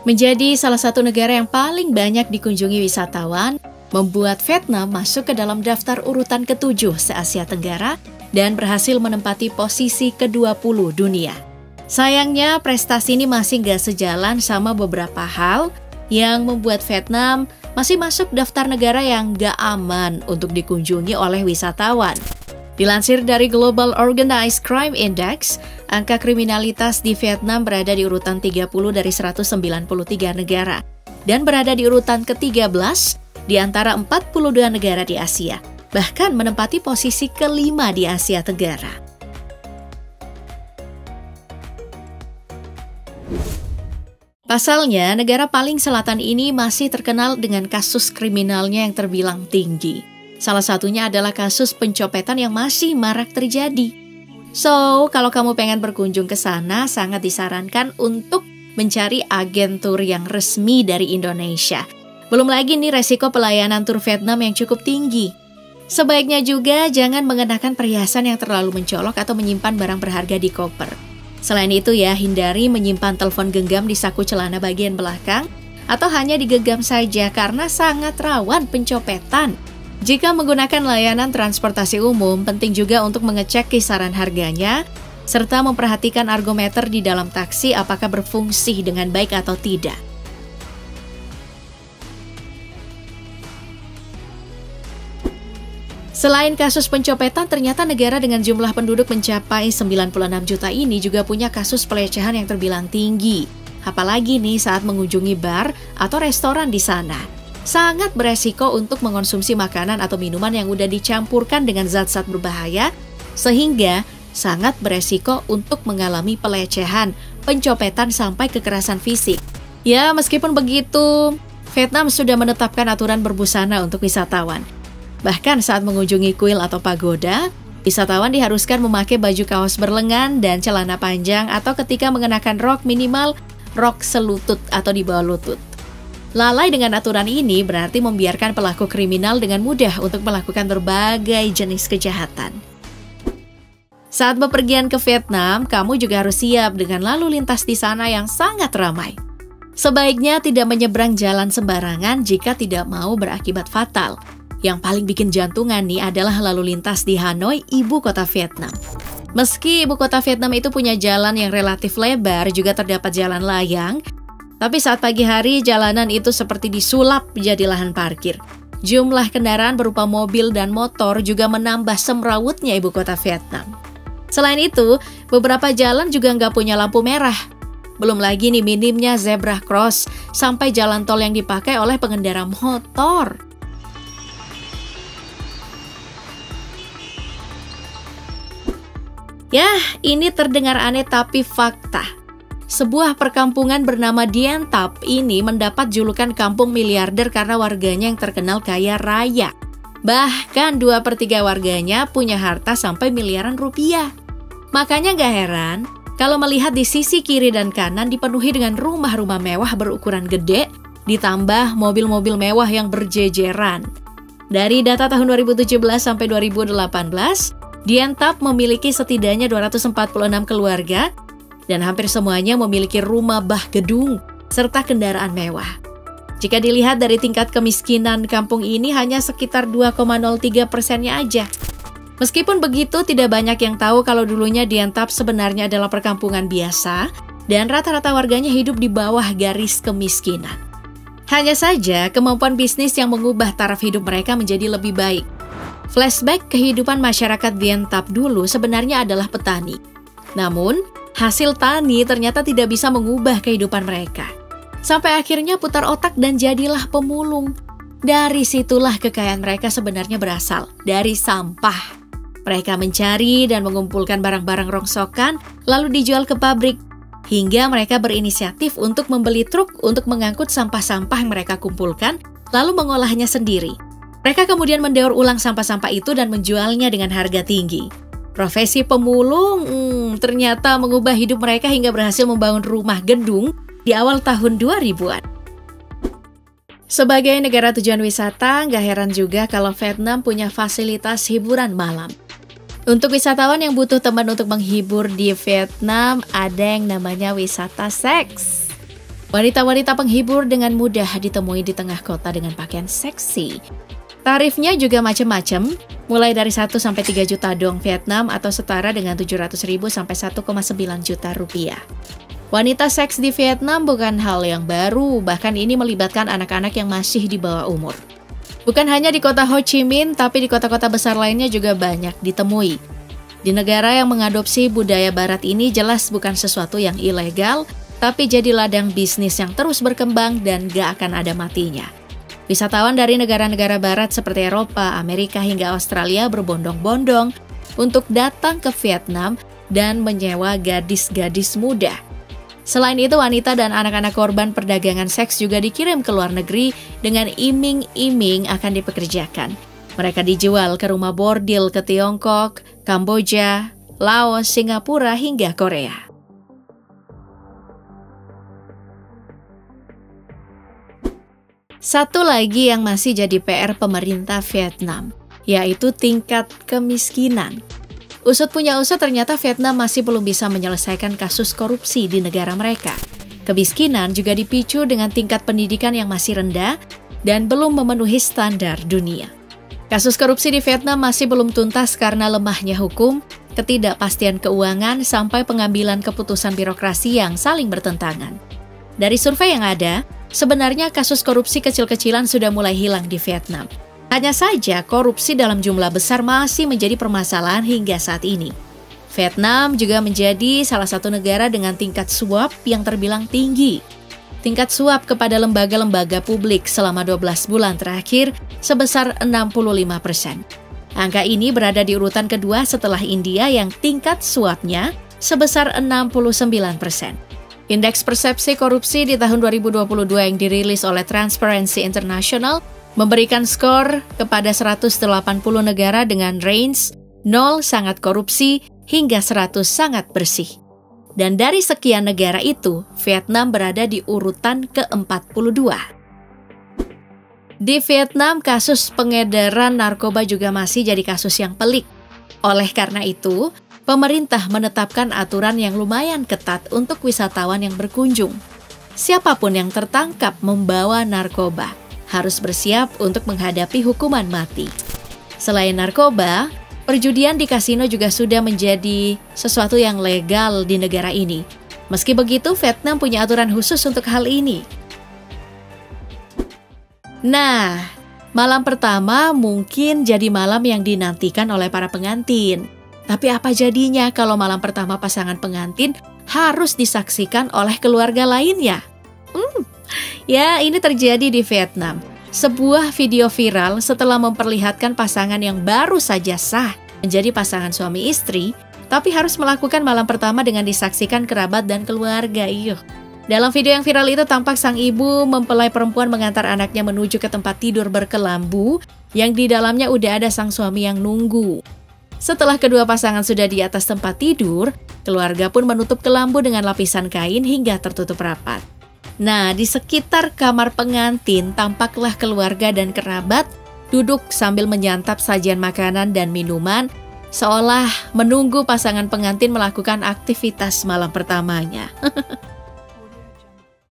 Menjadi salah satu negara yang paling banyak dikunjungi wisatawan, membuat Vietnam masuk ke dalam daftar urutan ke-7 se-Asia Tenggara dan berhasil menempati posisi ke-20 dunia. Sayangnya, prestasi ini masih nggak sejalan sama beberapa hal yang membuat Vietnam masih masuk daftar negara yang nggak aman untuk dikunjungi oleh wisatawan. Dilansir dari Global Organized Crime Index, angka kriminalitas di Vietnam berada di urutan 30 dari 193 negara dan berada di urutan ke-13 di antara 42 negara di Asia, bahkan menempati posisi ke-5 di Asia Tenggara. Pasalnya, negara paling selatan ini masih terkenal dengan kasus kriminalnya yang terbilang tinggi. Salah satunya adalah kasus pencopetan yang masih marak terjadi. So, kalau kamu pengen berkunjung ke sana, sangat disarankan untuk mencari agen tur yang resmi dari Indonesia. Belum lagi nih resiko pelayanan tur Vietnam yang cukup tinggi. Sebaiknya juga jangan mengenakan perhiasan yang terlalu mencolok atau menyimpan barang berharga di koper. Selain itu ya, hindari menyimpan telepon genggam di saku celana bagian belakang atau hanya digenggam saja karena sangat rawan pencopetan. Jika menggunakan layanan transportasi umum, penting juga untuk mengecek kisaran harganya, serta memperhatikan argometer di dalam taksi apakah berfungsi dengan baik atau tidak. Selain kasus pencopetan, ternyata negara dengan jumlah penduduk mencapai 96 juta ini juga punya kasus pelecehan yang terbilang tinggi. Apalagi nih saat mengunjungi bar atau restoran di sana. Sangat beresiko untuk mengonsumsi makanan atau minuman yang udah dicampurkan dengan zat-zat berbahaya, sehingga sangat beresiko untuk mengalami pelecehan, pencopetan sampai kekerasan fisik. Ya, meskipun begitu, Vietnam sudah menetapkan aturan berbusana untuk wisatawan. Bahkan saat mengunjungi kuil atau pagoda, wisatawan diharuskan memakai baju kaos berlengan dan celana panjang atau ketika mengenakan rok minimal, rok selutut atau di bawah lutut. Lalai dengan aturan ini berarti membiarkan pelaku kriminal dengan mudah untuk melakukan berbagai jenis kejahatan. Saat bepergian ke Vietnam, kamu juga harus siap dengan lalu lintas di sana yang sangat ramai. Sebaiknya tidak menyeberang jalan sembarangan jika tidak mau berakibat fatal. Yang paling bikin jantungan nih adalah lalu lintas di Hanoi, ibu kota Vietnam. Meski ibu kota Vietnam itu punya jalan yang relatif lebar, juga terdapat jalan layang, tapi saat pagi hari, jalanan itu seperti disulap menjadi lahan parkir. Jumlah kendaraan berupa mobil dan motor juga menambah semrawutnya ibu kota Vietnam. Selain itu, beberapa jalan juga nggak punya lampu merah. Belum lagi nih minimnya zebra cross sampai jalan tol yang dipakai oleh pengendara motor. Yah, ini terdengar aneh tapi fakta. Sebuah perkampungan bernama Dien Tap ini mendapat julukan kampung miliarder karena warganya yang terkenal kaya raya. Bahkan 2/3 warganya punya harta sampai miliaran rupiah. Makanya gak heran kalau melihat di sisi kiri dan kanan dipenuhi dengan rumah-rumah mewah berukuran gede, ditambah mobil-mobil mewah yang berjejeran. Dari data tahun 2017 sampai 2018, Dien Tap memiliki setidaknya 246 keluarga, dan hampir semuanya memiliki rumah bah gedung serta kendaraan mewah. Jika dilihat dari tingkat kemiskinan kampung ini hanya sekitar 2,03%-nya aja. Meskipun begitu, tidak banyak yang tahu kalau dulunya Dien Tap sebenarnya adalah perkampungan biasa dan rata-rata warganya hidup di bawah garis kemiskinan. Hanya saja, kemampuan bisnis yang mengubah taraf hidup mereka menjadi lebih baik. Flashback kehidupan masyarakat Dien Tap dulu sebenarnya adalah petani. Namun, hasil tani ternyata tidak bisa mengubah kehidupan mereka. Sampai akhirnya putar otak dan jadilah pemulung. Dari situlah kekayaan mereka sebenarnya berasal, dari sampah. Mereka mencari dan mengumpulkan barang-barang rongsokan, lalu dijual ke pabrik. Hingga mereka berinisiatif untuk membeli truk untuk mengangkut sampah-sampah yang mereka kumpulkan, lalu mengolahnya sendiri. Mereka kemudian mendaur ulang sampah-sampah itu dan menjualnya dengan harga tinggi. Profesi pemulung ternyata mengubah hidup mereka hingga berhasil membangun rumah gedung di awal tahun 2000-an. Sebagai negara tujuan wisata, gak heran juga kalau Vietnam punya fasilitas hiburan malam. Untuk wisatawan yang butuh teman untuk menghibur di Vietnam, ada yang namanya wisata seks. Wanita-wanita penghibur dengan mudah ditemui di tengah kota dengan pakaian seksi. Tarifnya juga macam-macam, mulai dari 1 sampai 3 juta dong Vietnam atau setara dengan 700.000 sampai 1,9 juta rupiah. Wanita seks di Vietnam bukan hal yang baru, bahkan ini melibatkan anak-anak yang masih di bawah umur. Bukan hanya di kota Ho Chi Minh, tapi di kota-kota besar lainnya juga banyak ditemui. Di negara yang mengadopsi budaya barat ini jelas bukan sesuatu yang ilegal, tapi jadi ladang bisnis yang terus berkembang dan gak akan ada matinya. Wisatawan dari negara-negara barat seperti Eropa, Amerika hingga Australia berbondong-bondong untuk datang ke Vietnam dan menyewa gadis-gadis muda. Selain itu, wanita dan anak-anak korban perdagangan seks juga dikirim ke luar negeri dengan iming-iming akan dipekerjakan. Mereka dijual ke rumah bordil ke Tiongkok, Kamboja, Laos, Singapura hingga Korea. Satu lagi yang masih jadi PR pemerintah Vietnam, yaitu tingkat kemiskinan. Usut punya usut, ternyata Vietnam masih belum bisa menyelesaikan kasus korupsi di negara mereka. Kemiskinan juga dipicu dengan tingkat pendidikan yang masih rendah dan belum memenuhi standar dunia. Kasus korupsi di Vietnam masih belum tuntas karena lemahnya hukum, ketidakpastian keuangan, sampai pengambilan keputusan birokrasi yang saling bertentangan. Dari survei yang ada, sebenarnya kasus korupsi kecil-kecilan sudah mulai hilang di Vietnam. Hanya saja korupsi dalam jumlah besar masih menjadi permasalahan hingga saat ini. Vietnam juga menjadi salah satu negara dengan tingkat suap yang terbilang tinggi. Tingkat suap kepada lembaga-lembaga publik selama 12 bulan terakhir sebesar 65%. Angka ini berada di urutan kedua setelah India yang tingkat suapnya sebesar 69%. Indeks persepsi korupsi di tahun 2022 yang dirilis oleh Transparency International memberikan skor kepada 180 negara dengan range 0 sangat korupsi hingga 100 sangat bersih. Dan dari sekian negara itu, Vietnam berada di urutan ke-42. Di Vietnam, kasus pengedaran narkoba juga masih jadi kasus yang pelik. Oleh karena itu, pemerintah menetapkan aturan yang lumayan ketat untuk wisatawan yang berkunjung. Siapapun yang tertangkap membawa narkoba harus bersiap untuk menghadapi hukuman mati. Selain narkoba, perjudian di kasino juga sudah menjadi sesuatu yang legal di negara ini. Meski begitu, Vietnam punya aturan khusus untuk hal ini. Nah, malam pertama mungkin jadi malam yang dinantikan oleh para pengantin. Tapi apa jadinya kalau malam pertama pasangan pengantin harus disaksikan oleh keluarga lainnya? Ya, ini terjadi di Vietnam. Sebuah video viral setelah memperlihatkan pasangan yang baru saja sah menjadi pasangan suami istri, tapi harus melakukan malam pertama dengan disaksikan kerabat dan keluarga. Dalam video yang viral itu tampak sang ibu mempelai perempuan mengantar anaknya menuju ke tempat tidur berkelambu yang di dalamnya udah ada sang suami yang nunggu. Setelah kedua pasangan sudah di atas tempat tidur, keluarga pun menutup kelambu dengan lapisan kain hingga tertutup rapat. Nah, di sekitar kamar pengantin tampaklah keluarga dan kerabat duduk sambil menyantap sajian makanan dan minuman, seolah menunggu pasangan pengantin melakukan aktivitas malam pertamanya.